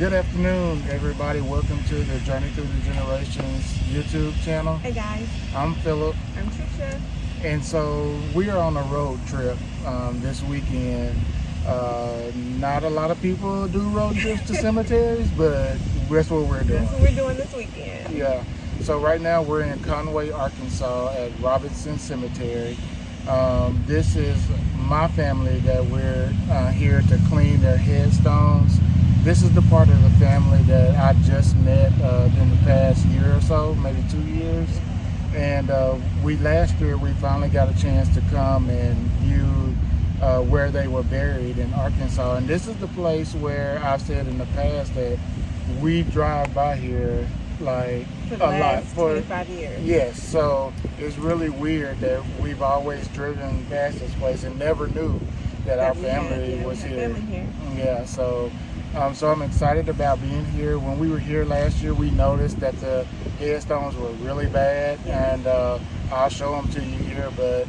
Good afternoon, everybody. Welcome to the Journey Through the Generations YouTube channel. Hey guys. I'm Philip. I'm Trisha. And so we are on a road trip this weekend. Not a lot of people do road trips to cemeteries, but that's what we're doing. That's what we're doing this weekend. Yeah. So right now we're in Conway, Arkansas at Robinson Cemetery. This is my family that we're here to clean their headstones. This is the part of the family that I just met in the past year or so, maybe 2 years. And last year we finally got a chance to come and view where they were buried in Arkansas. And this is the place where I've said in the past that we drive by here like for the last 25 years. Yes, so it's really weird that we've always driven past this place and never knew that our family was here. Yeah, so I'm excited about being here. When we were here last year, we noticed that the headstones were really bad, and I'll show them to you here. But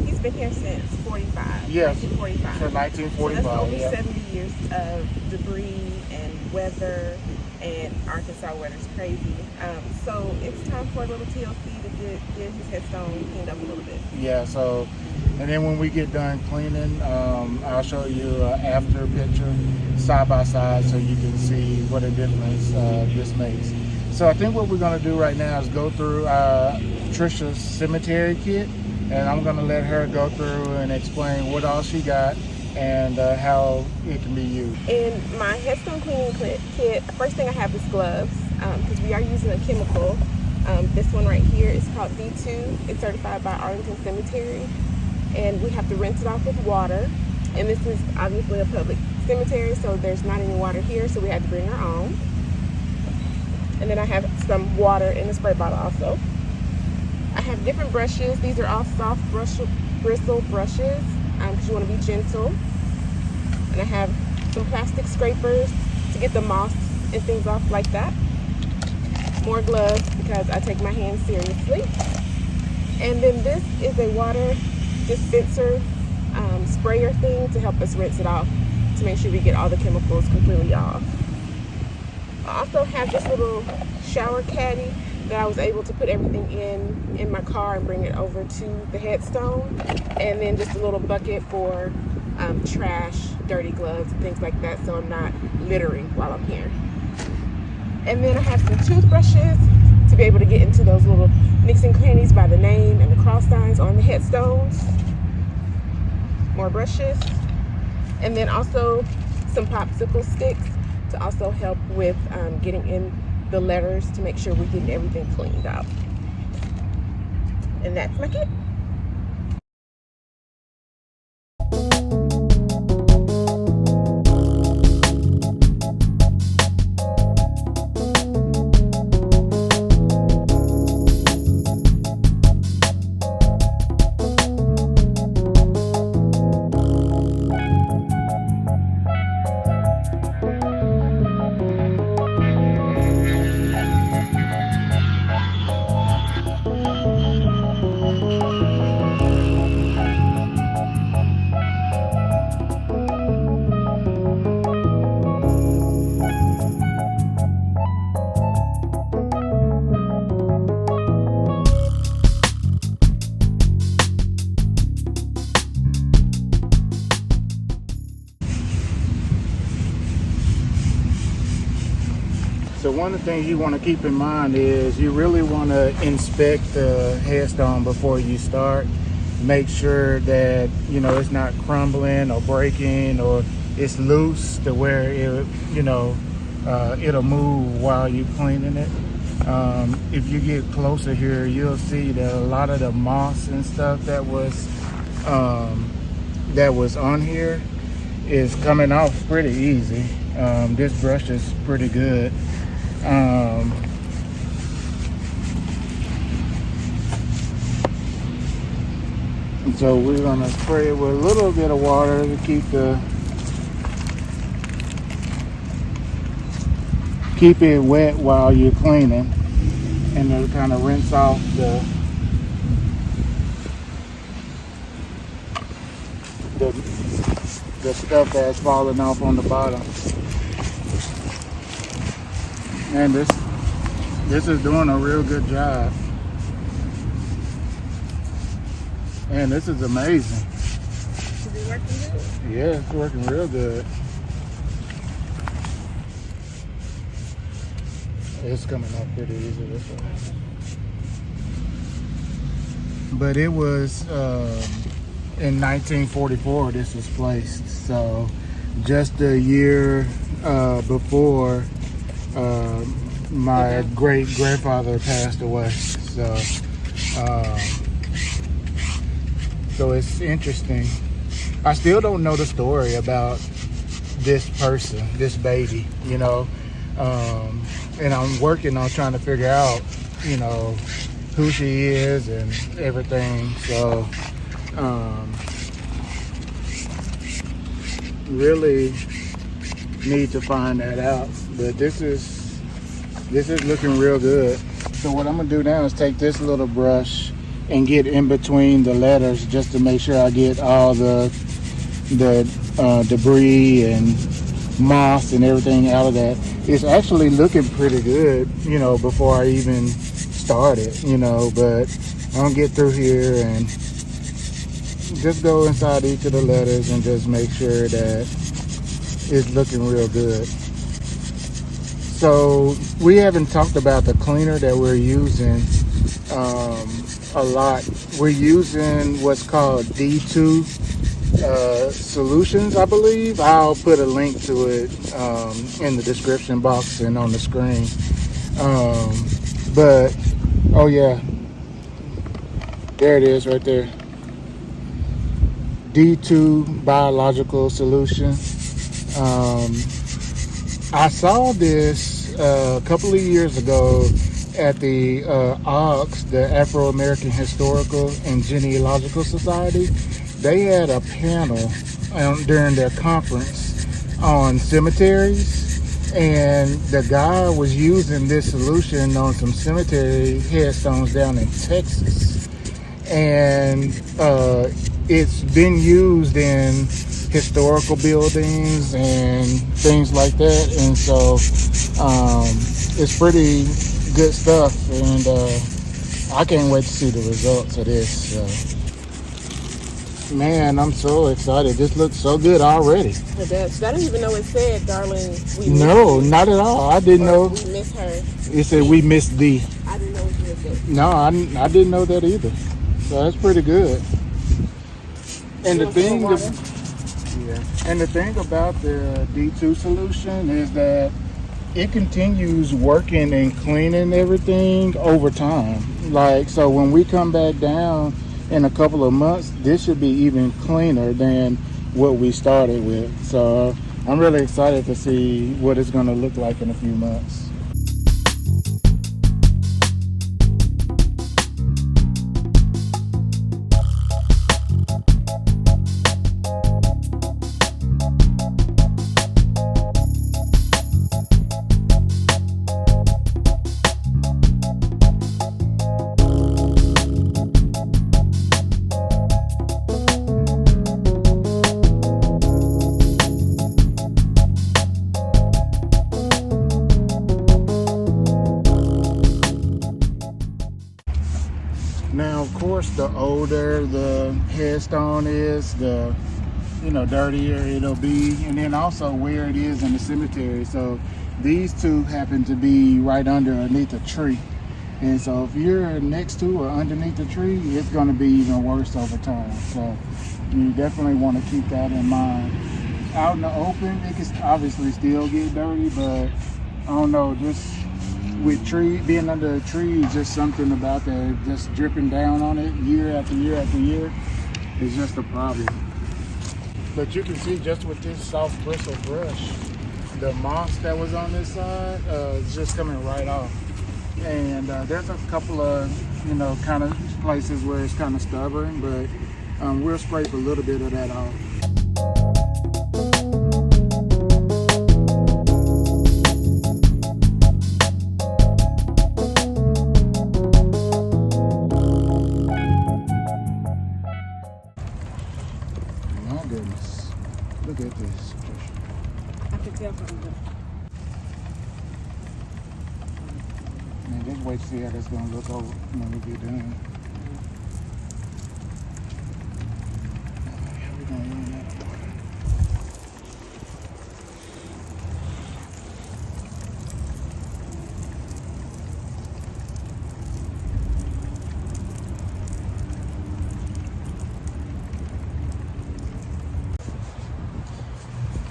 he's been here since 45. Yes, 1945. For 1945. So that's over 70 years of debris and weather, and Arkansas weather's crazy. So it's time for a little TLC to get his headstone cleaned up a little bit. Yeah. So, and then when we get done cleaning, I'll show you an after picture side by side so you can see what a difference this makes. So I think what we're going to do right now is go through Trisha's cemetery kit, and I'm going to let her go through and explain what all she got and how it can be used. In my headstone cleaning kit, first thing I have is gloves, because we are using a chemical. This one right here is called D2. It's certified by Arlington Cemetery, and we have to rinse it off with water. And this is obviously a public cemetery, so there's not any water here, so we had to bring our own. And then I have some water in the spray bottle also. I have different brushes. These are all soft bristle brushes, because you want to be gentle. And I have some plastic scrapers to get the moss and things off like that. More gloves because I take my hands seriously. And then this is a water dispenser sprayer thing to help us rinse it off, to make sure we get all the chemicals completely off. I also have this little shower caddy that I was able to put everything in my car and bring it over to the headstone, and then just a little bucket for trash, dirty gloves, things like that, so I'm not littering while I'm here. And then I have some toothbrushes to be able to get into those little nicks and crannies by the name and the cross signs on the headstones. More brushes, and then also some popsicle sticks to also help with getting in the letters, to make sure we're getting everything cleaned out. And that's my kit. So one of the things you want to keep in mind is you really want to inspect the headstone before you start. Make sure that, you know, it's not crumbling or breaking, or it's loose to where it, you know, it'll move while you're cleaning it. If you get closer here, you'll see that a lot of the moss and stuff that was on here is coming off pretty easy. This brush is pretty good. And so we're going to spray it with a little bit of water to keep it wet while you're cleaning, and it'll kind of rinse off the stuff that's falling off on the bottom. And this is doing a real good job. And this is amazing. Is it working good? Yeah, it's working real good. It's coming up pretty easy this way. But it was in 1944 this was placed. So just a year before my great grandfather passed away. So it's interesting. I still don't know the story about this person, this baby, you know. And I'm working on trying to figure out, you know, who she is and everything. So really need to find that out. But this is looking real good. So what I'm gonna do now is take this little brush and get in between the letters just to make sure I get all the debris and moss and everything out of that. It's actually looking pretty good, you know, before I even started, you know, but I'll get through here and just go inside each of the letters and just make sure that it's looking real good. So we haven't talked about the cleaner that we're using a lot. We're using what's called D2 solutions, I believe. I'll put a link to it in the description box and on the screen. But oh yeah, there it is right there. D2 biological solution. I saw this a couple of years ago at the AHS, the Afro-American Historical and Genealogical Society. They had a panel during their conference on cemeteries, and the guy was using this solution on some cemetery headstones down in Texas. And it's been used in historical buildings and things like that. And so it's pretty good stuff. And I can't wait to see the results of this. Man, I'm so excited. This looks so good already. It does. I didn't even know it said, darling, we No, not at all. I didn't know. We miss her. It said we missed thee. I didn't know it was good. No, I didn't know that either. So that's pretty good. And the thing about the D2 solution is that it continues working and cleaning everything over time. Like, so when we come back down in a couple of months, this should be even cleaner than what we started with. So I'm really excited to see what it's going to look like in a few months. Now, of course, the older the headstone is, the dirtier it'll be, and then also where it is in the cemetery. So these two happen to be right underneath a tree, and so if you're next to or underneath the tree, it's going to be even worse over time. So you definitely want to keep that in mind. Out in the open, it can obviously still get dirty, but I don't know, just with being under a tree, just something about that just dripping down on it year after year after year is just a problem. But you can see just with this soft bristle brush, the moss that was on this side is just coming right off. And there's a couple of kind of places where it's kind of stubborn, but we'll scrape a little bit of that off. Goodness, look at this. I can tell from the And just wait to see how that's gonna look over when we get done. How we gonna run that?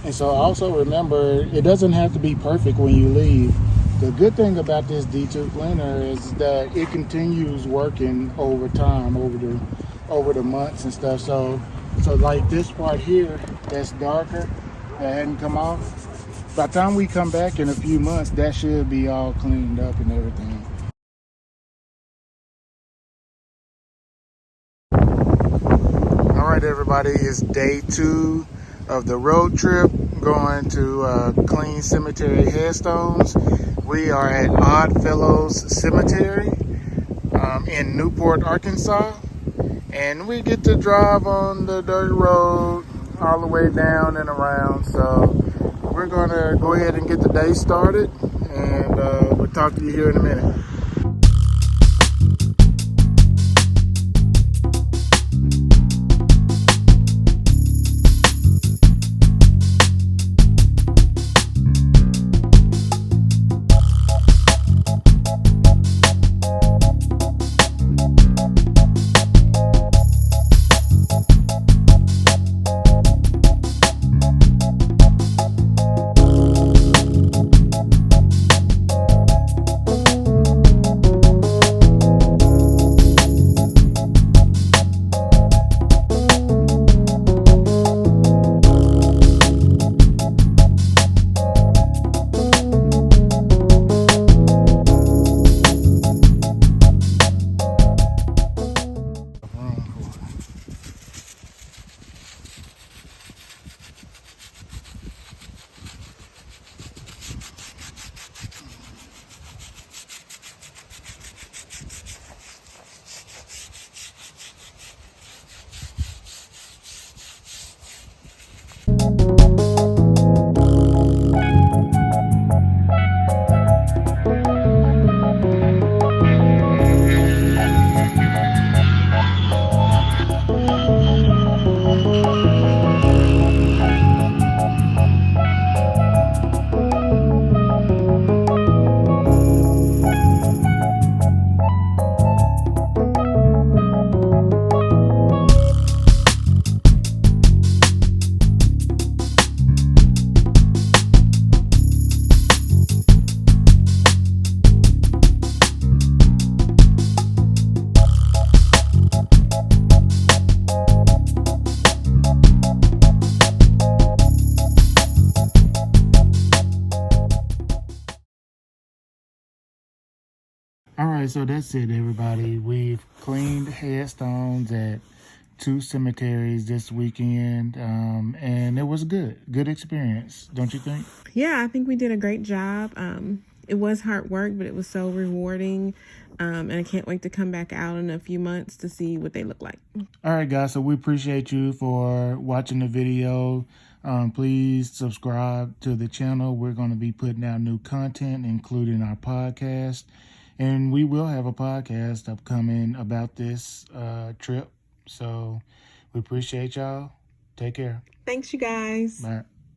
And so also remember, it doesn't have to be perfect when you leave. The good thing about this D2 cleaner is that it continues working over time, over the months and stuff. So like this part here that's darker, that hadn't come off, by the time we come back in a few months, that should be all cleaned up and everything. All right, everybody, it's day 2 of the road trip going to clean cemetery headstones. We are at Oddfellows Cemetery in Newport, Arkansas, and we get to drive on the dirt road all the way down and around. So we're gonna go ahead and get the day started, and we'll talk to you here in a minute. All right, so that's it, everybody. We've cleaned headstones at 2 cemeteries this weekend, and it was good experience, don't you think? Yeah, I think we did a great job. It was hard work, but it was so rewarding. And I can't wait to come back out in a few months to see what they look like. All right, guys, so we appreciate you for watching the video. Please subscribe to the channel. We're going to be putting out new content, including our podcast. And we will have a podcast upcoming about this trip. So we appreciate y'all. Take care. Thanks, you guys. Bye.